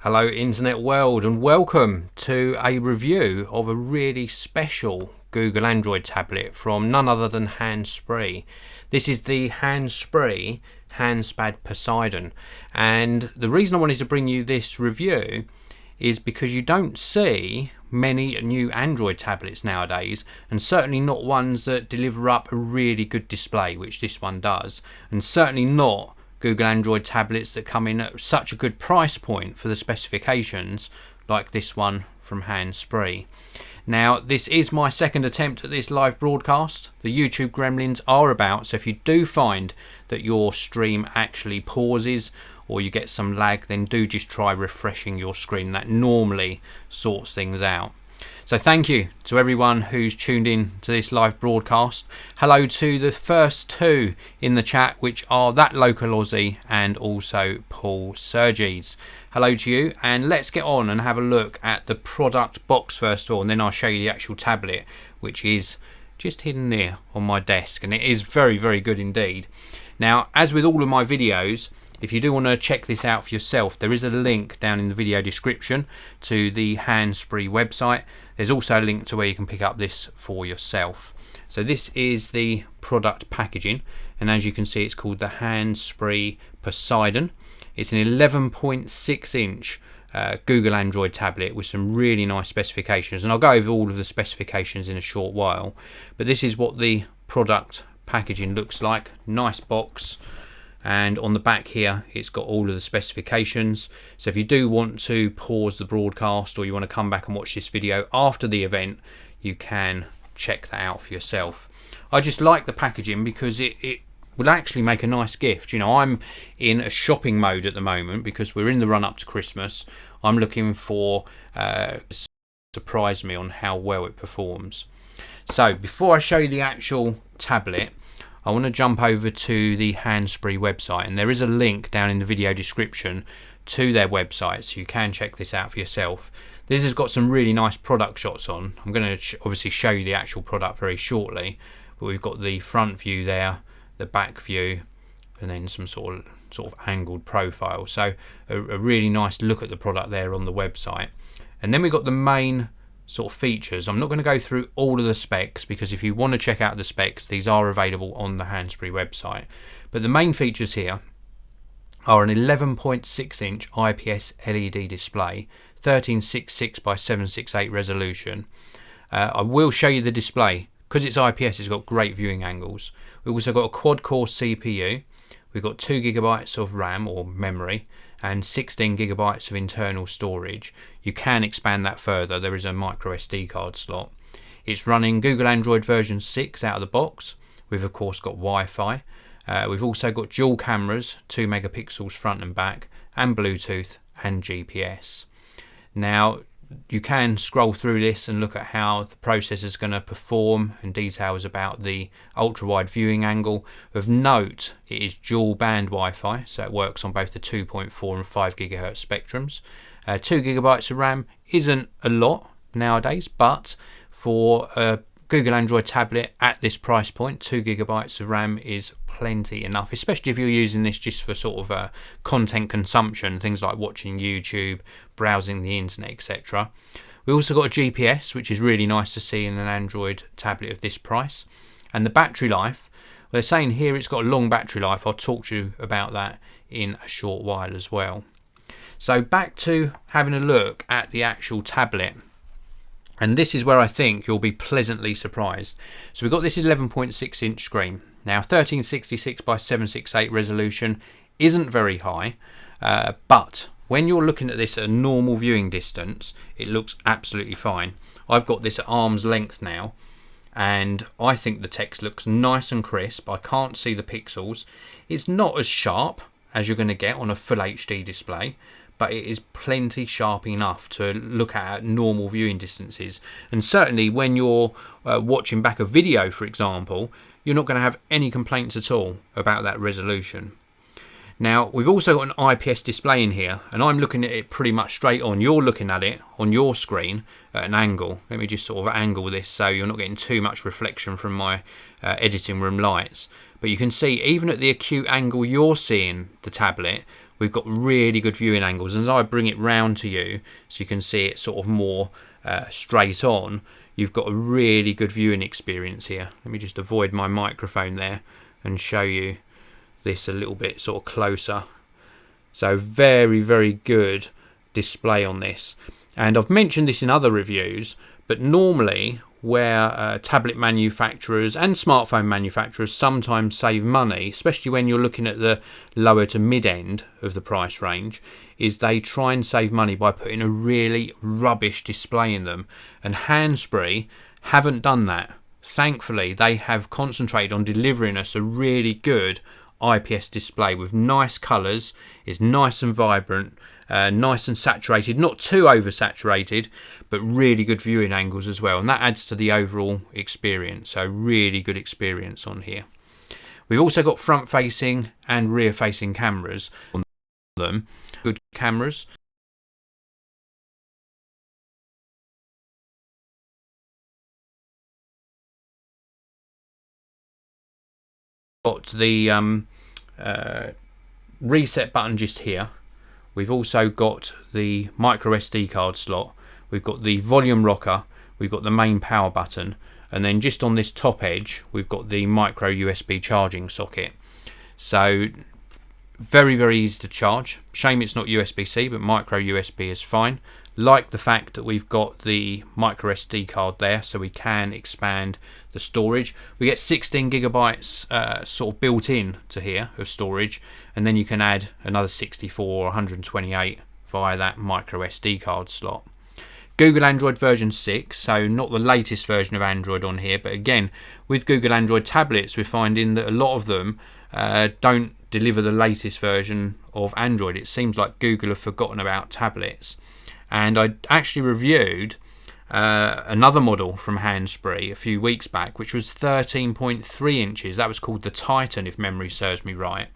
Hello internet world, and welcome to a review of a really special Google Android tablet from none other than HANNspree. This is the HANNspree HANNSPAD Poseidon, and the reason I wanted to bring you this review is because you don't see many new Android tablets nowadays, and certainly not ones that deliver up a really good display, which this one does, and certainly not Google Android tablets that come in at such a good price point for the specifications like this one from HANNspree. Now, this is my second attempt at this live broadcast. The YouTube gremlins are about, so if you do find that your stream actually pauses or you get some lag, then do just try refreshing your screen. That normally sorts things out. So thank you to everyone who's tuned in to this live broadcast. Hello to the first two in the chat, which are That Local Aussie and also Paul Serges. Hello to you, and let's get on and have a look at the product box first of all, and then I'll show you the actual tablet, which is just hidden there on my desk, and it is very, very good indeed. Now, as with all of my videos, if you do want to check this out for yourself, there is a link down in the video description to the HANNspree website. There's also a link to where you can pick up this for yourself. So this is the product packaging, and as you can see, it's called the HANNspree Poseidon. It's an 11.6 inch Google Android tablet with some really nice specifications, and I'll go over all of the specifications in a short while. But this is what the product packaging looks like. Nice box. And on the back here, it's got all of the specifications. So if you do want to pause the broadcast, or you want to come back and watch this video after the event, you can check that out for yourself. I just like the packaging because it will actually make a nice gift. You know, I'm in a shopping mode at the moment because we're in the run up to Christmas. I'm looking for surprise me on how well it performs. So before I show you the actual tablet, I want to jump over to the HANNspree website, and there is a link down in the video description to their website, so you can check this out for yourself. This has got some really nice product shots on. I'm going to obviously show you the actual product very shortly, but we've got the front view there, the back view, and then some sort of angled profile. So a really nice look at the product there on the website. And then we've got the main sort of features. I'm not going to go through all of the specs, because if you want to check out the specs, these are available on the HANNspree website. But the main features here are an 11.6 inch IPS LED display, 1366 by 768 resolution. I will show you the display. Because it's IPS, it's got great viewing angles. We've also got a quad core CPU. We've got 2 GB of RAM or memory and 16 GB of internal storage. You can expand that further. There is a micro SD card slot. It's running Google Android version 6 out of the box. We've of course got Wi-Fi. We've also got dual cameras, 2 megapixels front and back, and Bluetooth and GPS. Now, you can scroll through this and look at how the processor is going to perform, and details about the ultra-wide viewing angle. Of note, it is dual band Wi-Fi, so it works on both the 2.4 and 5 GHz spectrums. 2 GB of RAM isn't a lot nowadays, but for a Google Android tablet at this price point, 2 GB of RAM is plenty enough, especially if you're using this just for sort of content consumption, things like watching YouTube, browsing the internet, etc. We also got a GPS, which is really nice to see in an Android tablet of this price. And the battery life, well, they're saying here it's got a long battery life. I'll talk to you about that in a short while as well. So back to having a look at the actual tablet. And this is where I think you'll be pleasantly surprised. So we've got this 11.6 inch screen. Now, 1366 by 768 resolution isn't very high, but when you're looking at this at a normal viewing distance, it looks absolutely fine. I've got this at arm's length now, and I think the text looks nice and crisp. I can't see the pixels. It's not as sharp as you're going to get on a full HD display, but it is plenty sharp enough to look at normal viewing distances. And certainly when you're watching back a video, for example, you're not going to have any complaints at all about that resolution. Now, we've also got an IPS display in here, and I'm looking at it pretty much straight on. You're looking at it on your screen at an angle. Let me just sort of angle this so you're not getting too much reflection from my editing room lights. But you can see, even at the acute angle you're seeing the tablet, we've got really good viewing angles, and as I bring it round to you so you can see it sort of more straight on, you've got a really good viewing experience here. Let me just avoid my microphone there and show you this a little bit sort of closer. So very, very good display on this. And I've mentioned this in other reviews, but normally where tablet manufacturers and smartphone manufacturers sometimes save money, especially when you're looking at the lower to mid end of the price range, is they try and save money by putting a really rubbish display in them. And HANNspree haven't done that. Thankfully, they have concentrated on delivering us a really good IPS display with nice colours. It's nice and vibrant, nice and saturated, not too oversaturated, but really good viewing angles as well, and that adds to the overall experience. So really good experience on here. We've also got front facing and rear facing cameras on them. Good cameras. Got the reset button just here. We've also got the micro SD card slot. We've got the volume rocker. We've got the main power button. And then just on this top edge, we've got the micro USB charging socket. So very, very easy to charge. Shame it's not USB-C, but micro USB is fine. Like the fact that we've got the micro SD card there, so we can expand the storage. We get 16 gigabytes sort of built in to here of storage, and then you can add another 64 or 128 via that micro SD card slot. Google Android version 6, so not the latest version of Android on here, but again, with Google Android tablets, we're finding that a lot of them don't deliver the latest version of Android. It seems like Google have forgotten about tablets. And I actually reviewed another model from HANNspree a few weeks back, which was 13.3 inches. That was called the Titan, if memory serves me right.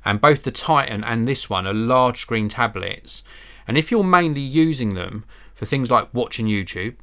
And both the Titan and this one are large screen tablets. And if you're mainly using them for things like watching YouTube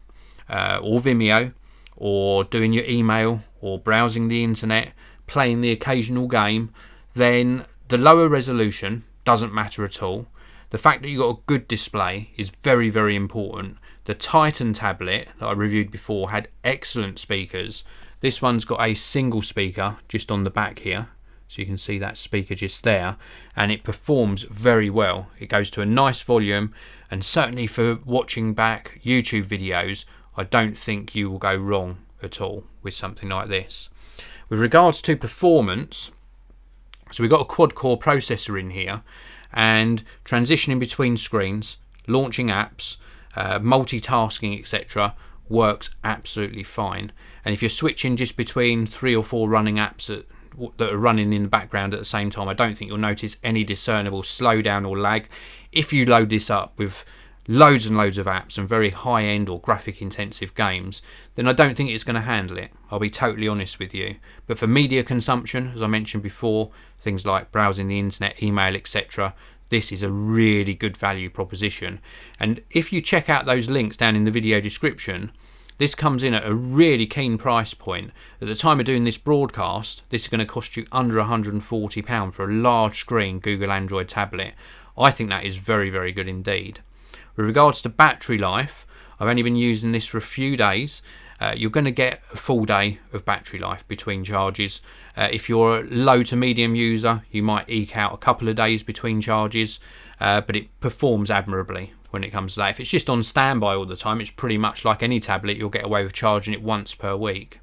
or Vimeo, or doing your email, or browsing the internet, playing the occasional game, then the lower resolution doesn't matter at all. The fact that you've got a good display is very, very important. The Titan tablet that I reviewed before had excellent speakers. This one's got a single speaker just on the back here, so you can see that speaker just there, and it performs very well. It goes to a nice volume, and certainly for watching back YouTube videos, I don't think you will go wrong at all with something like this. With regards to performance, so we've got a quad-core processor in here, and transitioning between screens, launching apps, multitasking, etc. works absolutely fine. And if you're switching just between 3 or 4 running apps that are running in the background at the same time, I don't think you'll notice any discernible slowdown or lag. If you load this up with loads and loads of apps and very high-end or graphic intensive games, then I don't think it's going to handle it. I'll be totally honest with you. But for media consumption, as I mentioned before, things like browsing the internet, email, etc., this is a really good value proposition. And if you check out those links down in the video description, this comes in at a really keen price point. At the time of doing this broadcast, this is going to cost you under £140 for a large screen Google Android tablet. I think that is very, very good indeed. With regards to battery life, I've only been using this for a few days. You're going to get a full day of battery life between charges. If you're a low to medium user, you might eke out a couple of days between charges, but it performs admirably when it comes to that. If it's just on standby all the time, it's pretty much like any tablet. You'll get away with charging it once per week.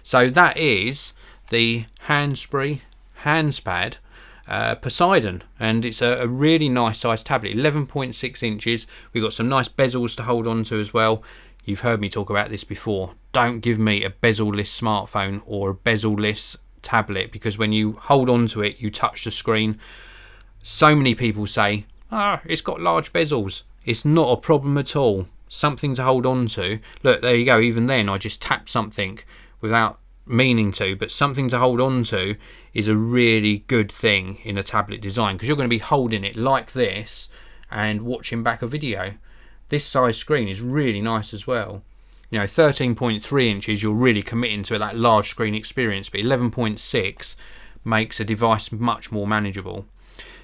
So that is the HANNspree HANNSPAD Poseidon, and it's a really nice sized tablet, 11.6 inches. We've got some nice bezels to hold on to as well. You've heard me talk about this before. Don't give me a bezel-less smartphone or a bezel-less tablet, because when you hold on to it, you touch the screen. So many people say, it's got large bezels. It's not a problem at all. Something to hold on to. Look, there you go. Even then, I just tapped something without meaning to, but something to hold on to is a really good thing in a tablet design, because you're going to be holding it like this and watching back a video. This size screen is really nice as well. You know, 13.3 inches, you're really committing to that large screen experience, but 11.6 makes a device much more manageable.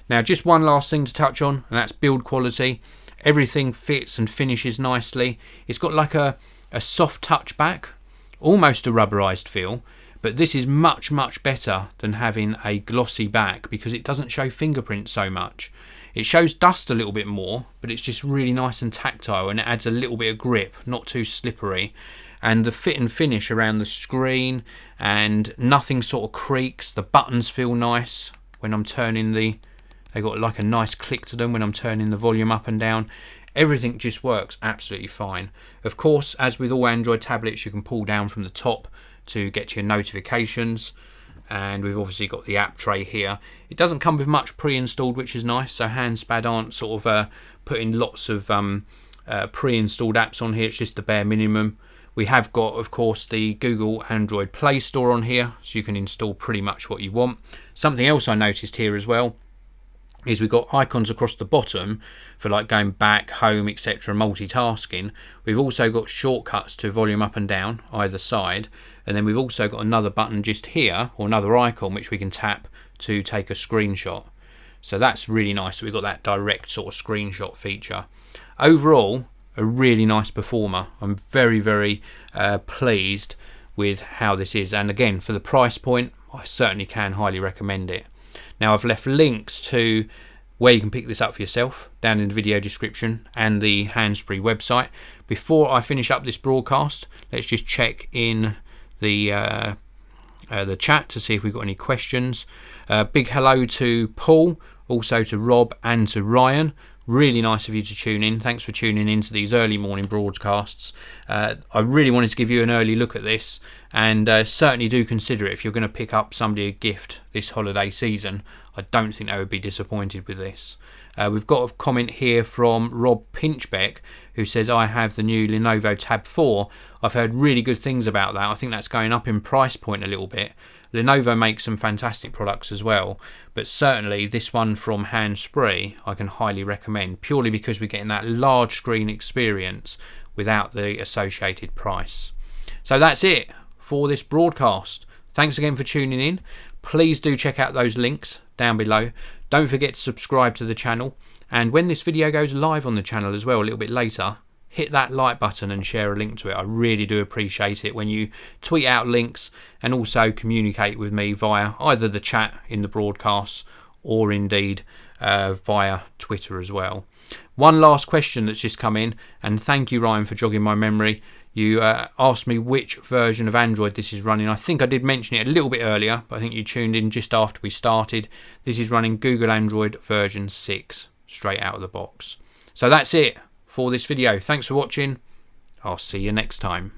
Now just one last thing to touch on, and that's build quality. Everything fits and finishes nicely. It's got like a soft touch back, almost a rubberized feel, but this is much better than having a glossy back because it doesn't show fingerprints so much. It shows dust a little bit more, but it's just really nice and tactile, and it adds a little bit of grip, not too slippery. And the fit and finish around the screen, and nothing sort of creaks. The buttons feel nice when I'm turning they got like a nice click to them when I'm turning the volume up and down. Everything just works absolutely fine. Of course, as with all Android tablets, you can pull down from the top to get to your notifications, and we've obviously got the app tray here. It doesn't come with much pre-installed, which is nice, so HANNsPAD aren't sort of putting lots of pre-installed apps on here. It's just the bare minimum. We have got, of course, the Google Android Play Store on here, so you can install pretty much what you want. Something else I noticed here as well is we've got icons across the bottom for like going back, home, etc., multitasking. We've also got shortcuts to volume up and down either side, and then we've also got another button just here, or another icon, which we can tap to take a screenshot. So that's really nice. So we've got that direct sort of screenshot feature. Overall, a really nice performer. I'm very pleased with how this is, and again, for the price point, I certainly can highly recommend it. Now I've left links to where you can pick this up for yourself down in the video description and the HANNspree website. Before I finish up this broadcast, let's just check in the chat to see if we've got any questions. Big hello to Paul, also to Rob and to Ryan. Really nice of you to tune in. Thanks for tuning in to these early morning broadcasts. I really wanted to give you an early look at this, and certainly do consider it if you're going to pick up somebody a gift this holiday season. I don't think they would be disappointed with this. We've got a comment here from Rob Pinchbeck, who says, I have the new Lenovo Tab 4. I've heard really good things about that. I think that's going up in price point a little bit. Lenovo makes some fantastic products as well, but certainly this one from HANNspree I can highly recommend, purely because we're getting that large screen experience without the associated price. So that's it for this broadcast. Thanks again for tuning in. Please do check out those links down below. Don't forget to subscribe to the channel, and when this video goes live on the channel as well a little bit later, hit that like button and share a link to it. I really do appreciate it when you tweet out links and also communicate with me via either the chat in the broadcasts or indeed via Twitter as well. One last question that's just come in, and thank you Ryan for jogging my memory. You asked me which version of Android this is running. I think I did mention it a little bit earlier, but I think you tuned in just after we started. This is running Google Android version 6 straight out of the box. So that's it for this video. Thanks for watching. I'll see you next time.